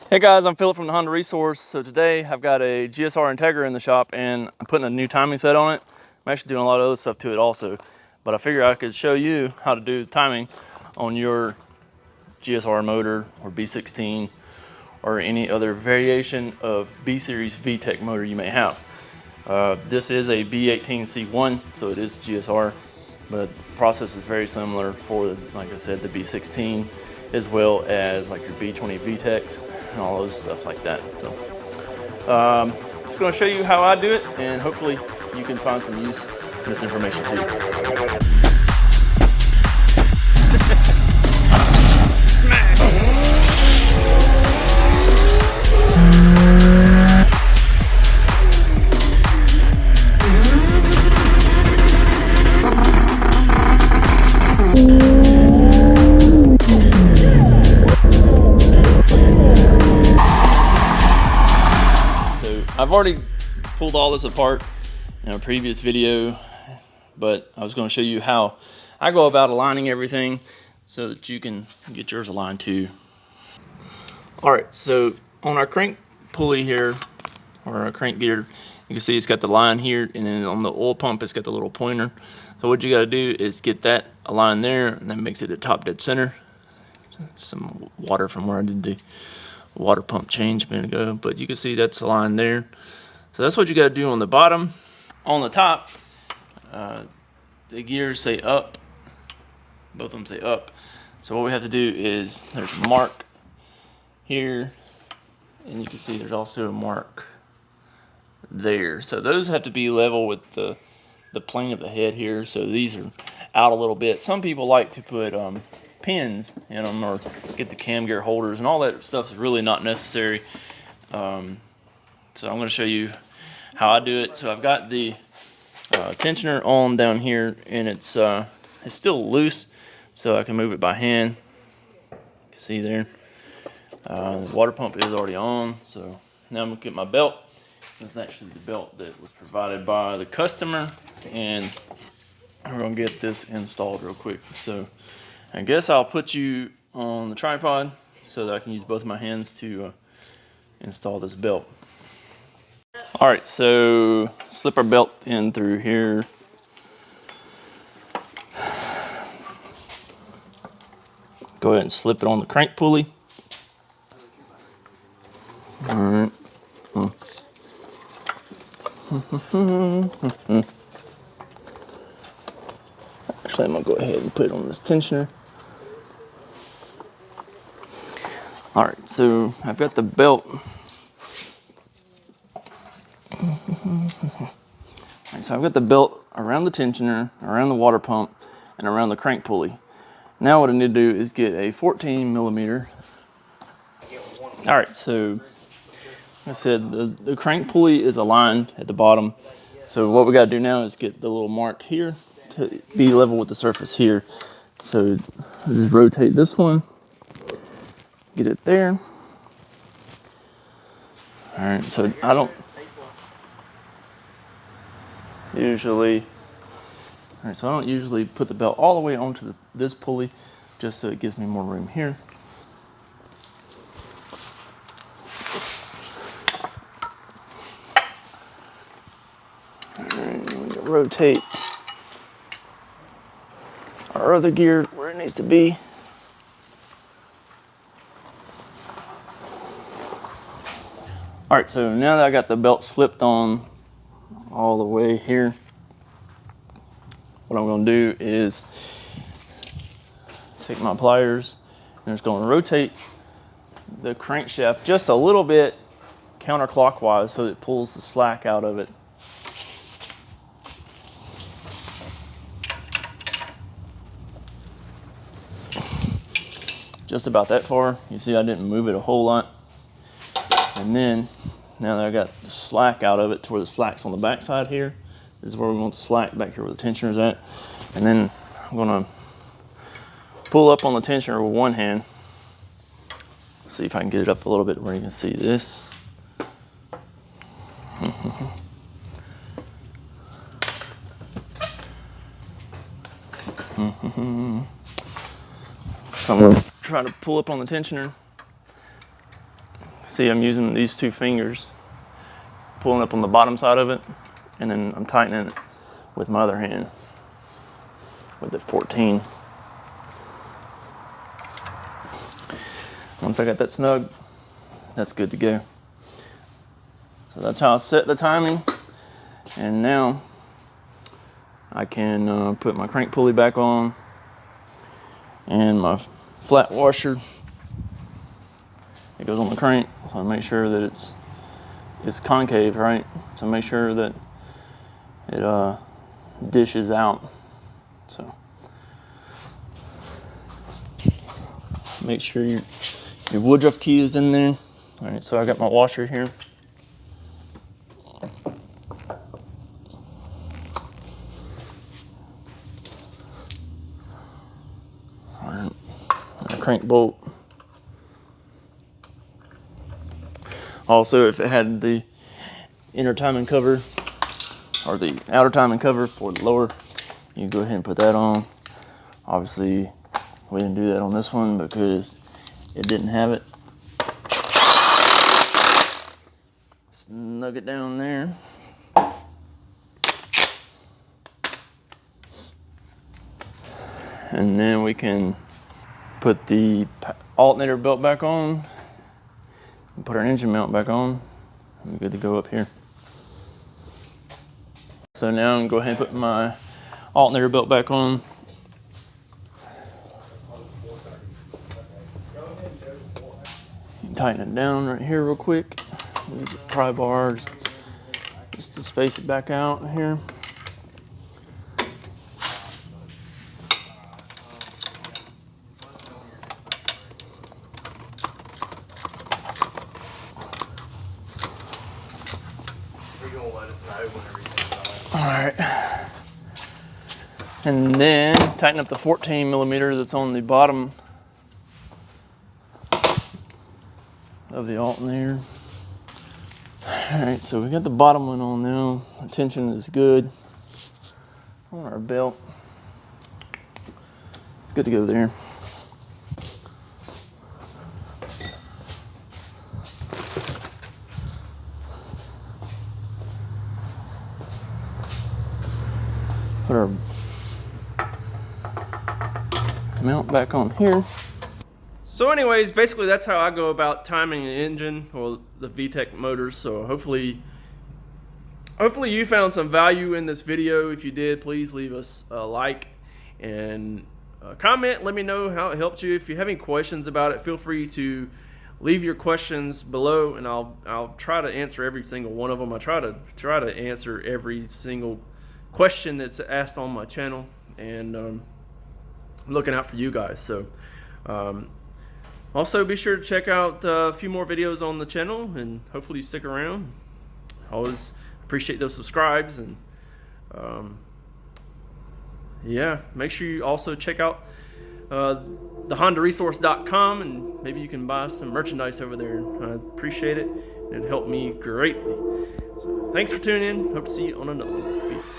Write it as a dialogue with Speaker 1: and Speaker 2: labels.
Speaker 1: Hey guys, I'm Philip from the Honda Resource. So today I've got a GSR Integra in the shop and I'm putting a new timing set on it. I'm actually doing a lot of other stuff to it also, but I figured I could show you how to do timing on your GSR motor or B16 or any other variation of B series VTEC motor you may have. This is a B18C1, so it is GSR, but the process is very similar for, like I said, the B16, as well as like your B20 VTECs and all those stuff like that. So, just going to show you how I do it, and hopefully you can find some use in this information too. I've already pulled all this apart in a previous video, but I was going to show you how I go about aligning everything so that you can get yours aligned too. Alright, so on our crank pulley here, or our crank gear, you can see it's got the line here, and then on the oil pump it's got the little pointer. So what you got to do is get that aligned there, and that makes it at top dead center. Some water from where I did the water pump change a minute ago, but you can see that's aligned there. So that's what you got to do on the bottom. On the top, the gears say up. Both of them say up. So what we have to do is, there's a mark here, and you can see there's also a mark there. So those have to be level with the plane of the head here. So these are out a little bit. Some people like to put pins in them or get the cam gear holders, and all that stuff is really not necessary. So I'm going to show you how I do it. So I've got the tensioner on down here, and it's still loose, so I can move it by hand. You can see there. The water pump is already on, so now I'm going to get my belt. That's actually the belt that was provided by the customer, and we're going to get this installed real quick. So I guess I'll put you on the tripod so that I can use both of my hands to install this belt. Alright, so slip our belt in through here. Go ahead and slip it on the crank pulley. Alright. Actually, I'm going to go ahead and put it on this tensioner. Alright, so I've got the belt. So I've got the belt around the tensioner, around the water pump, and around the crank pulley. Now what I need to do is get a 14 millimeter. Alright, so like I said, the crank pulley is aligned at the bottom. So what we got to do now is get the little mark here to be level with the surface here. So just rotate this one, get it there. Alright, so I don't usually put the belt all the way onto this pulley, just so it gives me more room here. Alright, rotate our other gear where it needs to be. Alright, so now that I got the belt slipped on all the way here, what I'm going to do is take my pliers and just going to rotate the crankshaft just a little bit counterclockwise so it pulls the slack out of it. Just about that far. You see I didn't move it a whole lot. And then, now that I got the slack out of it to where the slack's on the back side here, this is where we want the slack, back here where the tensioner's at. And then I'm gonna pull up on the tensioner with one hand. See if I can get it up a little bit where you can see this. So I'm gonna try to pull up on the tensioner, See, I'm using these 2 fingers, pulling up on the bottom side of it, and then I'm tightening it with my other hand with the 14. Once I got that snug, that's good to go. So that's how I set the timing. And now I can put my crank pulley back on and my flat washer. It goes on the crank, so I make sure that it's concave, right? So make sure that it dishes out. So make sure your woodruff key is in there. All right, so I got my washer here. All right, a crank bolt. Also, if it had the inner timing cover or the outer timing cover for the lower, you can go ahead and put that on. Obviously, we didn't do that on this one because it didn't have it. Snug it down there. And then we can put the alternator belt back on and put our engine mount back on. I'm good to go up here. So now I'm going to go ahead and put my alternator belt back on. Tighten it down right here real quick. Use a pry bar just to space it back out here. All right. And then tighten up the 14 millimeter that's on the bottom of the alternator. All right, so we got the bottom one on now. The tension is good on our belt. It's good to go there. Put our mount back on here. So anyways, basically that's how I go about timing the engine or the VTEC motors. So hopefully you found some value in this video. If you did, please leave us a like and a comment. Let me know how it helped you. If you have any questions about it, feel free to leave your questions below, and I'll try to answer every single one of them. I try to answer every single question that's asked on my channel, and I'm looking out for you guys. So also be sure to check out a few more videos on the channel, and hopefully you stick around. Always appreciate those subscribes, and yeah, make sure you also check out the HondaResource.com, and maybe you can buy some merchandise over there. I appreciate it. It helped me greatly. So thanks for tuning in. Hope to see you on another one. Peace.